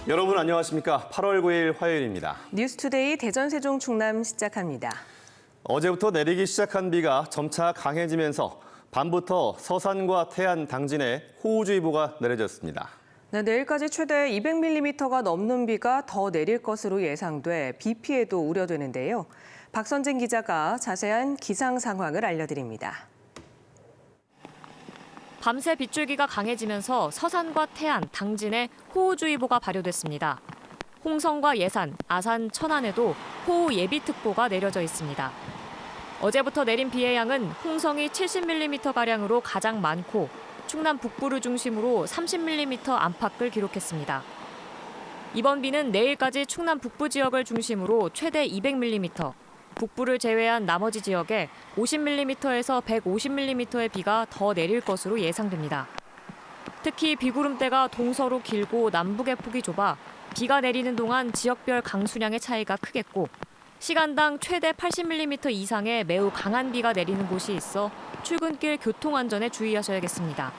여러분 안녕하십니까? 8월 9일 화요일입니다. 뉴스투데이 대전 세종 충남 시작합니다. 어제부터 내리기 시작한 비가 점차 강해지면서 밤부터 서산과 태안, 당진에 호우주의보가 내려졌습니다. 내일까지 최대 200mm가 넘는 비가 더 내릴 것으로 예상돼 비 피해도 우려되는데요. 박선진 기자가 자세한 기상 상황을 알려드립니다. 밤새 빗줄기가 강해지면서 서산과 태안, 당진에 호우주의보가 발효됐습니다. 홍성과 예산, 아산, 천안에도 호우 예비특보가 내려져 있습니다. 어제부터 내린 비의 양은 홍성이 70mm가량으로 가장 많고 충남 북부를 중심으로 30mm 안팎을 기록했습니다. 이번 비는 내일까지 충남 북부 지역을 중심으로 최대 200mm, 북부를 제외한 나머지 지역에 50mm에서 150mm의 비가 더 내릴 것으로 예상됩니다. 특히 비구름대가 동서로 길고 남북의 폭이 좁아 비가 내리는 동안 지역별 강수량의 차이가 크겠고 시간당 최대 80mm 이상의 매우 강한 비가 내리는 곳이 있어 출근길 교통안전에 주의하셔야겠습니다.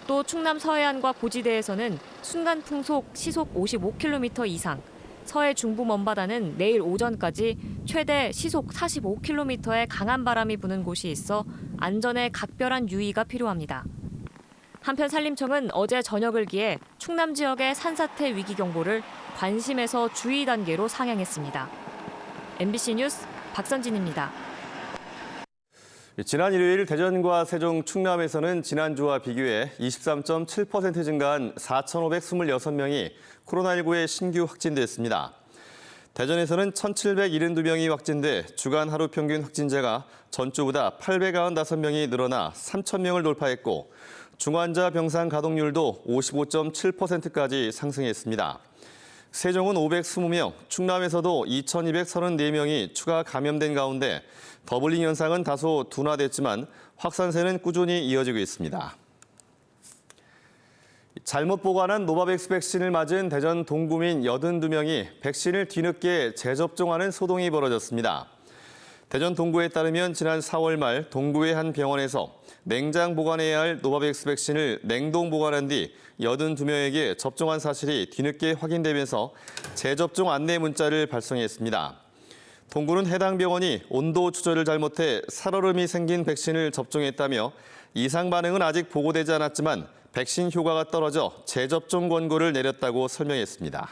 또 충남 서해안과 고지대에서는 순간 풍속 시속 55km 이상, 서해 중부 먼바다는 내일 오전까지 최대 시속 45km의 강한 바람이 부는 곳이 있어 안전에 각별한 유의가 필요합니다. 한편 산림청은 어제 저녁을 기해 충남 지역의 산사태 위기 경보를 관심에서 주의 단계로 상향했습니다. MBC 뉴스 박선진입니다. 지난 일요일 대전과 세종, 충남에서는 지난주와 비교해 23.7% 증가한 4,526명이 코로나19에 신규 확진됐습니다. 대전에서는 1,772명이 확진돼 주간 하루 평균 확진자가 전주보다 895명이 늘어나 3,000명을 돌파했고 중환자 병상 가동률도 55.7%까지 상승했습니다. 세종은 520명, 충남에서도 2,234명이 추가 감염된 가운데 더블링 현상은 다소 둔화됐지만 확산세는 꾸준히 이어지고 있습니다. 잘못 보관한 노바백스 백신을 맞은 대전 동구민 82명이 백신을 뒤늦게 재접종하는 소동이 벌어졌습니다. 대전 동구에 따르면 지난 4월 말 동구의 한 병원에서 냉장 보관해야 할 노바백스 백신을 냉동 보관한 뒤 82명에게 접종한 사실이 뒤늦게 확인되면서 재접종 안내 문자를 발송했습니다. 동구는 해당 병원이 온도 조절을 잘못해 살얼음이 생긴 백신을 접종했다며 이상 반응은 아직 보고되지 않았지만 백신 효과가 떨어져 재접종 권고를 내렸다고 설명했습니다.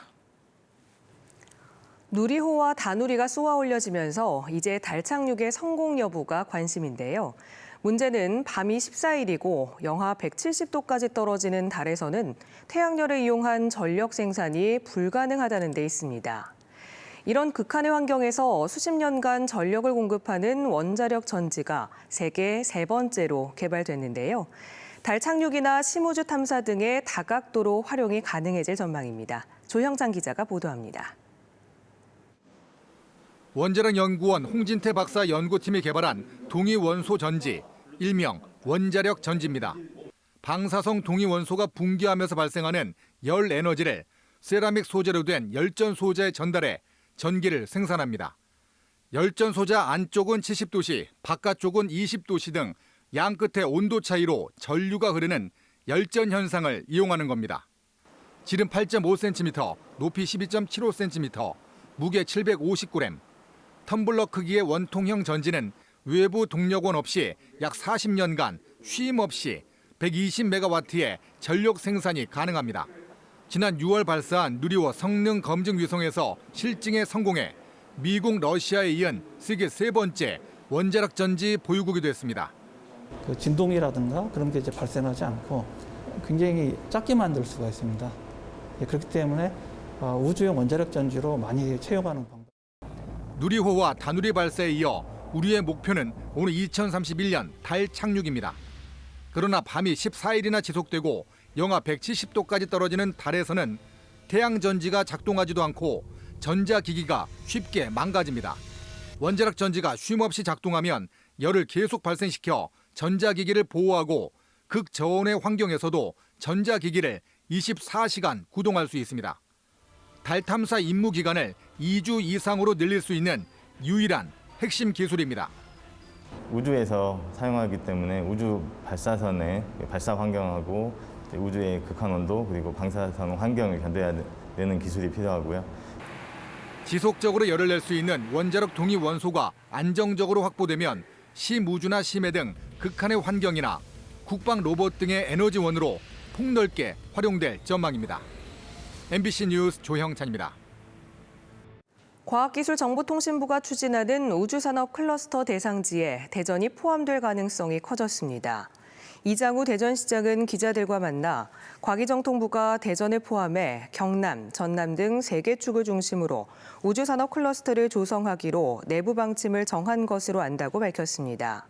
누리호와 다누리가 쏘아 올려지면서 이제 달 착륙의 성공 여부가 관심인데요. 문제는 밤이 14일이고 영하 170도까지 떨어지는 달에서는 태양열을 이용한 전력 생산이 불가능하다는 데 있습니다. 이런 극한의 환경에서 수십 년간 전력을 공급하는 원자력 전지가 세계 세 번째로 개발됐는데요. 달 착륙이나 심우주 탐사 등의 다각도로 활용이 가능해질 전망입니다. 조형장 기자가 보도합니다. 원자력연구원 홍진태 박사 연구팀이 개발한 동위원소 전지, 일명 원자력 전지입니다. 방사성 동위원소가 붕괴하면서 발생하는 열 에너지를 세라믹 소재로 된 열전 소재에 전달해 전기를 생산합니다. 열전 소재 안쪽은 70도씨, 바깥쪽은 20도씨 등 양 끝의 온도 차이로 전류가 흐르는 열전 현상을 이용하는 겁니다. 지름 8.5cm, 높이 12.75cm, 무게 759g, 텀블러 크기의 원통형 전지는 외부 동력원 없이 약 40년간 쉼 없이 120메가와트의 전력 생산이 가능합니다. 지난 6월 발사한 누리호 성능 검증 위성에서 실증에 성공해 미국, 러시아에 이은 세계 세 번째 원자력 전지 보유국이 됐습니다. 그 진동이라든가 그런 게 이제 발생하지 않고 굉장히 작게 만들 수가 있습니다. 그렇기 때문에 우주용 원자력 전지로 많이 채용하는 방법. 누리호와 다누리 발사에 이어 우리의 목표는 오늘 2031년 달 착륙입니다. 그러나 밤이 14일이나 지속되고 영하 170도까지 떨어지는 달에서는 태양 전지가 작동하지도 않고 전자기기가 쉽게 망가집니다. 원자력 전지가 쉼없이 작동하면 열을 계속 발생시켜 전자기기를 보호하고 극저온의 환경에서도 전자기기를 24시간 구동할 수 있습니다. 달 탐사 임무 기간을 2주 이상으로 늘릴 수 있는 유일한 핵심 기술입니다. 우주에서 사용하기 때문에 우주 발사선의 발사 환경하고 우주의 극한 온도 그리고 방사선 환경을 견뎌야 내는 기술이 필요하고요. 지속적으로 열을 낼 수 있는 원자력 동위 원소가 안정적으로 확보되면 심우주나 심해 등 극한의 환경이나 국방 로봇 등의 에너지원으로 폭넓게 활용될 전망입니다. MBC 뉴스 조형찬입니다. 과학기술정보통신부가 추진하는 우주산업 클러스터 대상지에 대전이 포함될 가능성이 커졌습니다. 이장우 대전시장은 기자들과 만나 과기정통부가 대전을 포함해 경남, 전남 등 3개 축을 중심으로 우주산업 클러스터를 조성하기로 내부 방침을 정한 것으로 안다고 밝혔습니다.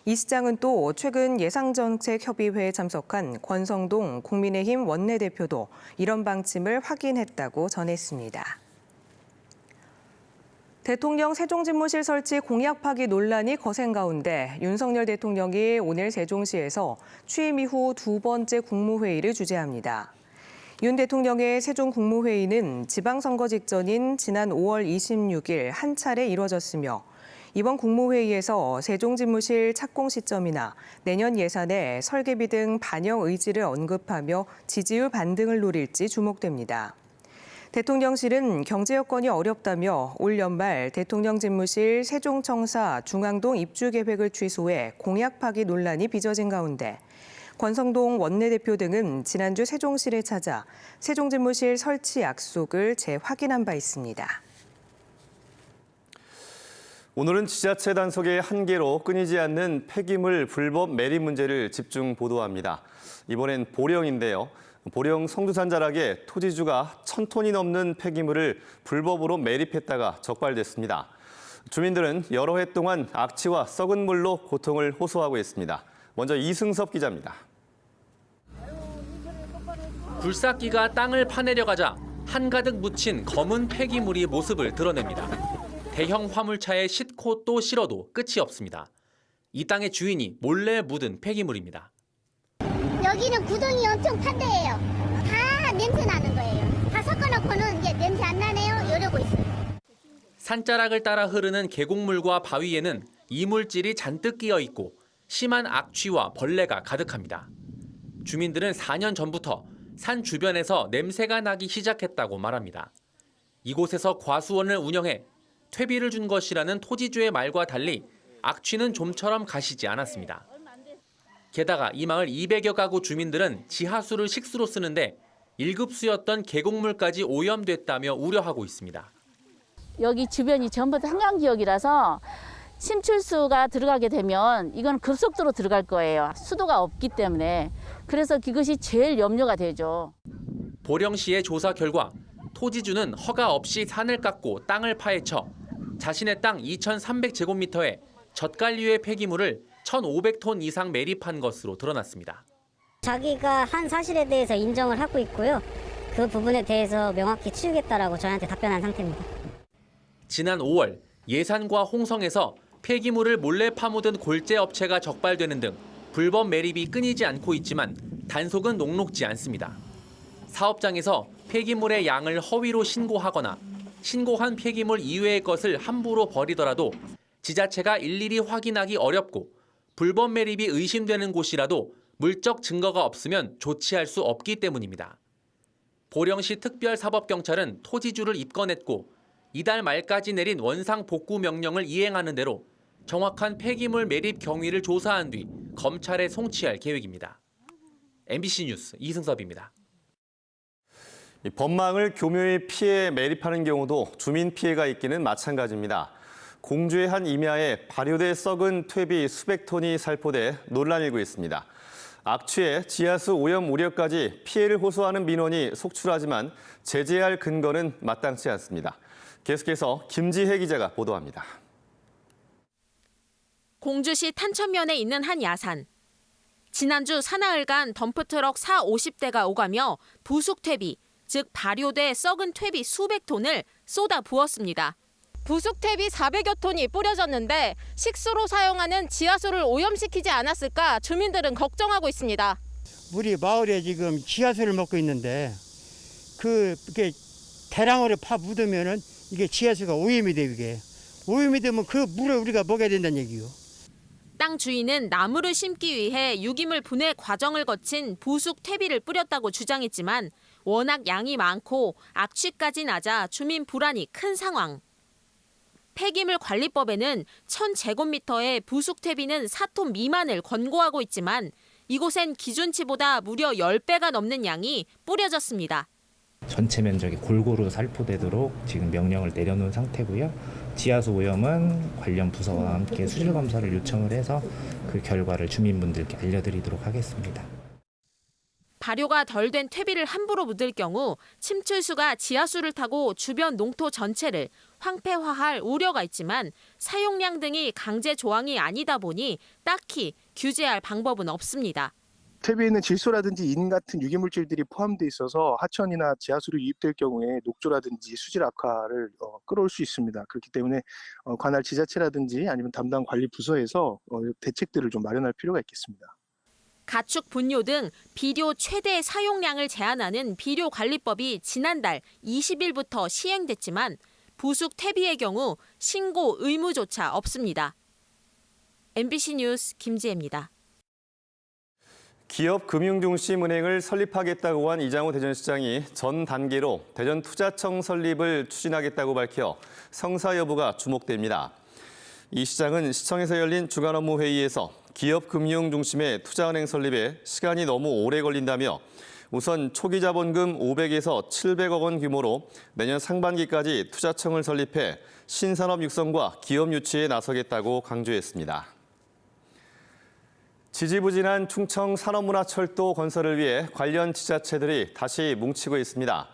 이 시장은 또 최근 예상정책협의회에 참석한 권성동 국민의힘 원내대표도 이런 방침을 확인했다고 전했습니다. 대통령 세종집무실 설치 공약 파기 논란이 거센 가운데 윤석열 대통령이 오늘 세종시에서 취임 이후 2번째 국무회의를 주재합니다. 윤 대통령의 세종 국무회의는 지방선거 직전인 지난 5월 26일 한 차례 이뤄졌으며 이번 국무회의에서 세종집무실 착공 시점이나 내년 예산의 설계비 등 반영 의지를 언급하며 지지율 반등을 노릴지 주목됩니다. 대통령실은 경제 여건이 어렵다며 올 연말 대통령 집무실 세종청사 중앙동 입주 계획을 취소해 공약 파기 논란이 빚어진 가운데 권성동 원내대표 등은 지난주 세종시를 찾아 세종집무실 설치 약속을 재확인한 바 있습니다. 오늘은 지자체 단속의 한계로 끊이지 않는 폐기물 불법 매립 문제를 집중 보도합니다. 이번엔 보령인데요. 보령 성두산 자락에 토지주가 1,000톤이 넘는 폐기물을 불법으로 매립했다가 적발됐습니다. 주민들은 여러 해 동안 악취와 썩은 물로 고통을 호소하고 있습니다. 먼저 이승섭 기자입니다. 굴삭기가 땅을 파내려 가자 한가득 묻힌 검은 폐기물이 모습을 드러냅니다. 대형 화물차에 싣고 또 실어도 끝이 없습니다. 이 땅의 주인이 몰래 묻은 폐기물입니다. 여기는 구덩이 엄청 판대예요. 다 냄새 나는 거예요. 다 섞어놓고는 이제 냄새 안 나네요. 이러고 있어요. 산자락을 따라 흐르는 계곡물과 바위에는 이물질이 잔뜩 끼어 있고 심한 악취와 벌레가 가득합니다. 주민들은 4년 전부터 산 주변에서 냄새가 나기 시작했다고 말합니다. 이곳에서 과수원을 운영해 퇴비를 준 것이라는 토지주의 말과 달리 악취는 좀처럼 가시지 않았습니다. 게다가 이 마을 200여 가구 주민들은 지하수를 식수로 쓰는데 1급수였던 계곡물까지 오염됐다며 우려하고 있습니다. 여기 주변이 전부 다 한강지역이라서 침출수가 들어가게 되면 이건 급속도로 들어갈 거예요. 수도가 없기 때문에. 그래서 그것이 제일 염려가 되죠. 보령시의 조사 결과 토지주는 허가 없이 산을 깎고 땅을 파헤쳐 자신의 땅 2,300제곱미터에 젓갈류의 폐기물을 1,500톤 이상 매립한 것으로 드러났습니다. 자기가 한 사실에 대해서 인정을 하고 있고요. 그 부분에 대해서 명확히 치우겠다라고 저희한테 답변한 상태입니다. 지난 5월 예산과 홍성에서 폐기물을 몰래 파묻은 골재 업체가 적발되는 등 불법 매립이 끊이지 않고 있지만 단속은 녹록지 않습니다. 사업장에서 폐기물의 양을 허위로 신고하거나 신고한 폐기물 이외의 것을 함부로 버리더라도 지자체가 일일이 확인하기 어렵고 불법 매립이 의심되는 곳이라도 물적 증거가 없으면 조치할 수 없기 때문입니다. 보령시 특별사법경찰은 토지주를 입건했고 이달 말까지 내린 원상 복구 명령을 이행하는 대로 정확한 폐기물 매립 경위를 조사한 뒤 검찰에 송치할 계획입니다. MBC 뉴스 이승섭입니다. 법망을 교묘히 피해 매립하는 경우도 주민 피해가 있기는 마찬가지입니다. 공주의 한 임야에 발효돼 썩은 퇴비 수백 톤이 살포돼 논란이 일고 있습니다. 악취에 지하수 오염 우려까지 피해를 호소하는 민원이 속출하지만 제재할 근거는 마땅치 않습니다. 계속해서 김지혜 기자가 보도합니다. 공주시 탄천면에 있는 한 야산. 지난주 사나흘간 덤프트럭 40~50대가 오가며 부숙퇴비, 즉 발효돼 썩은 퇴비 수백 톤을 쏟아 부었습니다. 부숙퇴비 400여 톤이 뿌려졌는데 식수로 사용하는 지하수를 오염시키지 않았을까 주민들은 걱정하고 있습니다. 우리 마을에 지금 지하수를 먹고 있는데 그게 대량으로 파 묻으면은 이게 지하수가 오염이 돼. 이게 오염이 되면 그 물을 우리가 먹어야 된다는 얘기요. 땅 주인은 나무를 심기 위해 유기물 분해 과정을 거친 부숙 퇴비를 뿌렸다고 주장했지만 워낙 양이 많고 악취까지 나자 주민 불안이 큰 상황. 폐기물 관리법에는 1000제곱미터의 부숙 퇴비는 4톤 미만을 권고하고 있지만 이곳엔 기준치보다 무려 10배가 넘는 양이 뿌려졌습니다. 전체 면적이 골고루 살포되도록 지금 명령을 내려놓은 상태고요. 지하수 오염은 관련 부서와 함께 수질 검사를 요청을 해서 그 결과를 주민분들께 알려드리도록 하겠습니다. 발효가 덜 된 퇴비를 함부로 묻을 경우 침출수가 지하수를 타고 주변 농토 전체를 황폐화할 우려가 있지만 사용량 등이 강제 조항이 아니다 보니 딱히 규제할 방법은 없습니다. 퇴비에는 질소라든지 인 같은 유기물질들이 포함되어 있어서 하천이나 지하수로 유입될 경우에 녹조라든지 수질 악화를 끌어올 수 있습니다. 그렇기 때문에 관할 지자체라든지 아니면 담당 관리 부서에서 대책들을 좀 마련할 필요가 있겠습니다. 가축 분뇨 등 비료 최대 사용량을 제한하는 비료관리법이 지난달 20일부터 시행됐지만 부숙 퇴비의 경우 신고 의무조차 없습니다. MBC 뉴스 김지혜입니다. 기업 금융 중심 은행을 설립하겠다고 한 이장우 대전시장이 전 단계로 대전투자청 설립을 추진하겠다고 밝혀 성사 여부가 주목됩니다. 이 시장은 시청에서 열린 주간 업무 회의에서 기업 금융 중심의 투자은행 설립에 시간이 너무 오래 걸린다며 우선 초기 자본금 500에서 700억 원 규모로 내년 상반기까지 투자청을 설립해 신산업 육성과 기업 유치에 나서겠다고 강조했습니다. 지지부진한 충청 산업문화철도 건설을 위해 관련 지자체들이 다시 뭉치고 있습니다.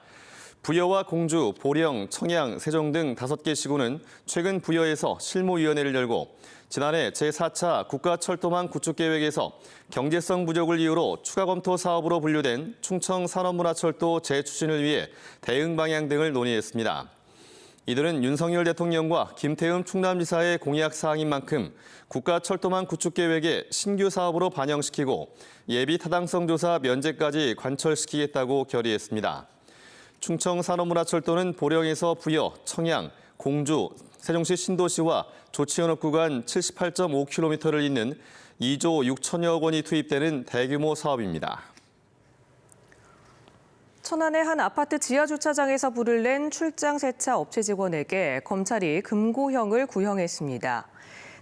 부여와 공주, 보령, 청양, 세종 등 5개 시군은 최근 부여에서 실무위원회를 열고 지난해 제4차 국가철도망 구축계획에서 경제성 부족을 이유로 추가 검토 사업으로 분류된 충청 산업문화철도 재추진을 위해 대응 방향 등을 논의했습니다. 이들은 윤석열 대통령과 김태흠 충남지사의 공약 사항인 만큼 국가철도망 구축계획에 신규 사업으로 반영시키고 예비 타당성 조사 면제까지 관철시키겠다고 결의했습니다. 충청 산업문화철도는 보령에서 부여, 청양, 공주, 세종시 신도시와 조치현업 구간 78.5km를 잇는 2조 6천여억 원이 투입되는 대규모 사업입니다. 천안의 한 아파트 지하주차장에서 불을 낸 출장 세차 업체 직원에게 검찰이 금고형을 구형했습니다.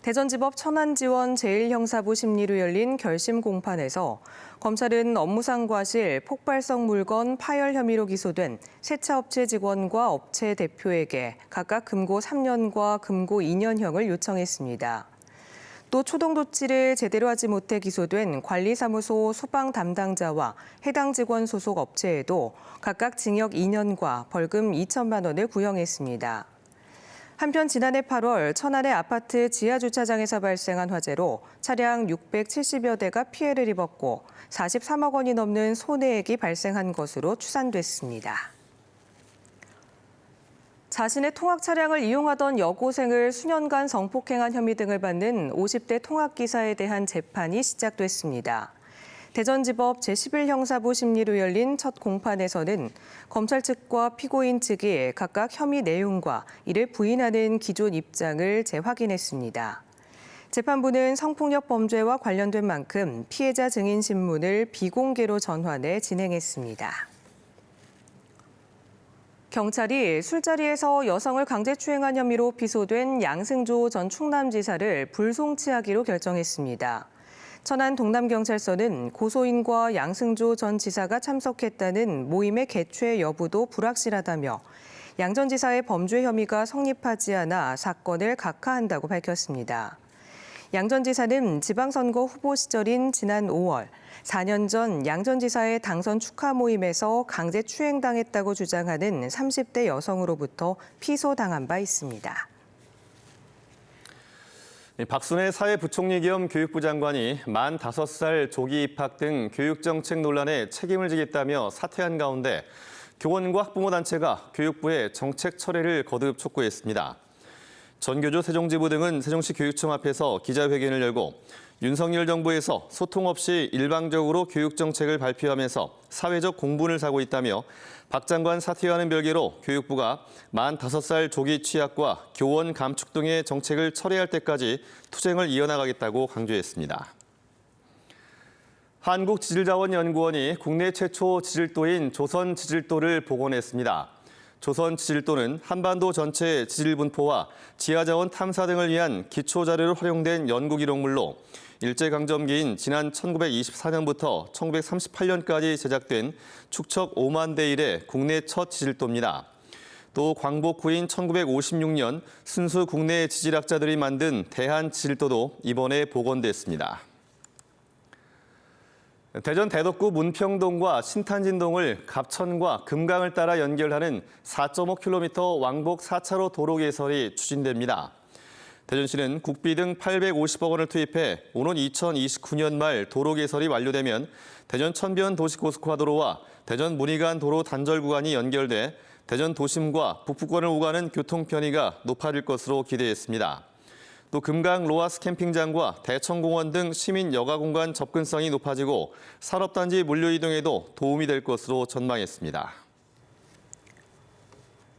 대전지법 천안지원 제1형사부 심리로 열린 결심 공판에서 검찰은 업무상 과실, 폭발성 물건 파열 혐의로 기소된 세차업체 직원과 업체 대표에게 각각 금고 3년과 금고 2년형을 요청했습니다. 또 초동조치를 제대로 하지 못해 기소된 관리사무소 소방 담당자와 해당 직원 소속 업체에도 각각 징역 2년과 벌금 2천만 원을 구형했습니다. 한편 지난해 8월 천안의 아파트 지하주차장에서 발생한 화재로 차량 670여 대가 피해를 입었고 43억 원이 넘는 손해액이 발생한 것으로 추산됐습니다. 자신의 통학 차량을 이용하던 여고생을 수년간 성폭행한 혐의 등을 받는 50대 통학기사에 대한 재판이 시작됐습니다. 대전지법 제11형사부 심리로 열린 첫 공판에서는 검찰 측과 피고인 측이 각각 혐의 내용과 이를 부인하는 기존 입장을 재확인했습니다. 재판부는 성폭력 범죄와 관련된 만큼 피해자 증인 신문을 비공개로 전환해 진행했습니다. 경찰이 술자리에서 여성을 강제추행한 혐의로 기소된 양승조 전 충남지사를 불송치하기로 결정했습니다. 천안 동남경찰서는 고소인과 양승조 전 지사가 참석했다는 모임의 개최 여부도 불확실하다며 양 전 지사의 범죄 혐의가 성립하지 않아 사건을 각하한다고 밝혔습니다. 양 전 지사는 지방선거 후보 시절인 지난 5월 4년 전 양 전 지사의 당선 축하 모임에서 강제추행당했다고 주장하는 30대 여성으로부터 피소당한 바 있습니다. 박순애 사회부총리 겸 교육부 장관이 만 5살 조기 입학 등 교육정책 논란에 책임을 지겠다며 사퇴한 가운데 교원과 학부모 단체가 교육부에 정책 철회를 거듭 촉구했습니다. 전교조 세종지부 등은 세종시 교육청 앞에서 기자회견을 열고 윤석열 정부에서 소통 없이 일방적으로 교육정책을 발표하면서 사회적 공분을 사고 있다며 박 장관 사퇴와는 별개로 교육부가 만 5살 조기 취약과 교원 감축 등의 정책을 철회할 때까지 투쟁을 이어나가겠다고 강조했습니다. 한국지질자원연구원이 국내 최초 지질도인 조선지질도를 복원했습니다. 조선지질도는 한반도 전체 지질 분포와 지하자원 탐사 등을 위한 기초자료로 활용된 연구기록물로 일제강점기인 지난 1924년부터 1938년까지 제작된 축척 5만 대 1의 국내 첫 지질도입니다. 또 광복 후인 1956년 순수 국내 지질학자들이 만든 대한지질도도 이번에 복원됐습니다. 대전 대덕구 문평동과 신탄진동을 갑천과 금강을 따라 연결하는 4.5km 왕복 4차로 도로 개설이 추진됩니다. 대전시는 국비 등 850억 원을 투입해 오는 2029년 말 도로 개설이 완료되면 대전 천변 도시고속화도로와 대전 문의간 도로 단절 구간이 연결돼 대전 도심과 북부권을 오가는 교통 편의가 높아질 것으로 기대했습니다. 또 금강 로아스 캠핑장과 대청공원 등 시민 여가 공간 접근성이 높아지고 산업단지 물류 이동에도 도움이 될 것으로 전망했습니다.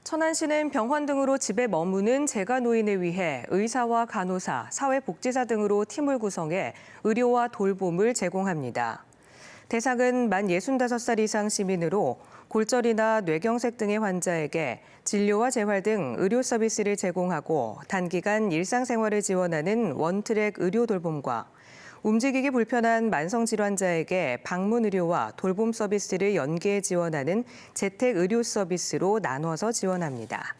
천안시는 병원 등으로 집에 머무는 재가 노인에 위해 의사와 간호사, 사회복지사 등으로 팀을 구성해 의료와 돌봄을 제공합니다. 대상은 만 65살 이상 시민으로 골절이나 뇌경색 등의 환자에게 진료와 재활 등 의료 서비스를 제공하고 단기간 일상생활을 지원하는 원트랙 의료 돌봄과 움직이기 불편한 만성질환자에게 방문 의료와 돌봄 서비스를 연계해 지원하는 재택 의료 서비스로 나눠서 지원합니다.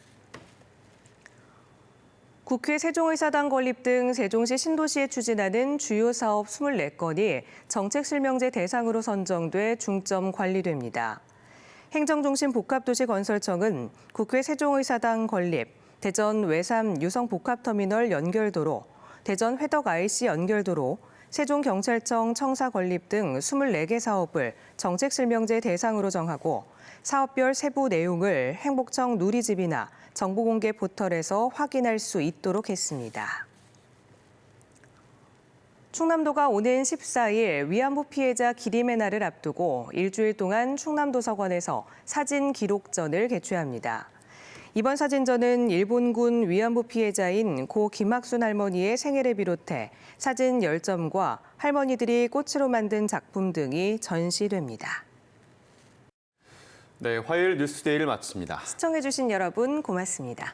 국회 세종의사당 건립 등 세종시 신도시에 추진하는 주요 사업 24건이 정책실명제 대상으로 선정돼 중점 관리됩니다. 행정중심 복합도시건설청은 국회 세종의사당 건립, 대전 외삼 유성복합터미널 연결도로, 대전 회덕 IC 연결도로, 세종경찰청 청사 건립 등 24개 사업을 정책실명제 대상으로 정하고 사업별 세부 내용을 행복청 누리집이나 정보공개 포털에서 확인할 수 있도록 했습니다. 충남도가 오는 14일 위안부 피해자 기림의 날을 앞두고 일주일 동안 충남도서관에서 사진 기록전을 개최합니다. 이번 사진전은 일본군 위안부 피해자인 고 김학순 할머니의 생애를 비롯해 사진 10점과 할머니들이 꽃으로 만든 작품 등이 전시됩니다. 네, 화요일 뉴스데이를 마칩니다. 시청해주신 여러분 고맙습니다.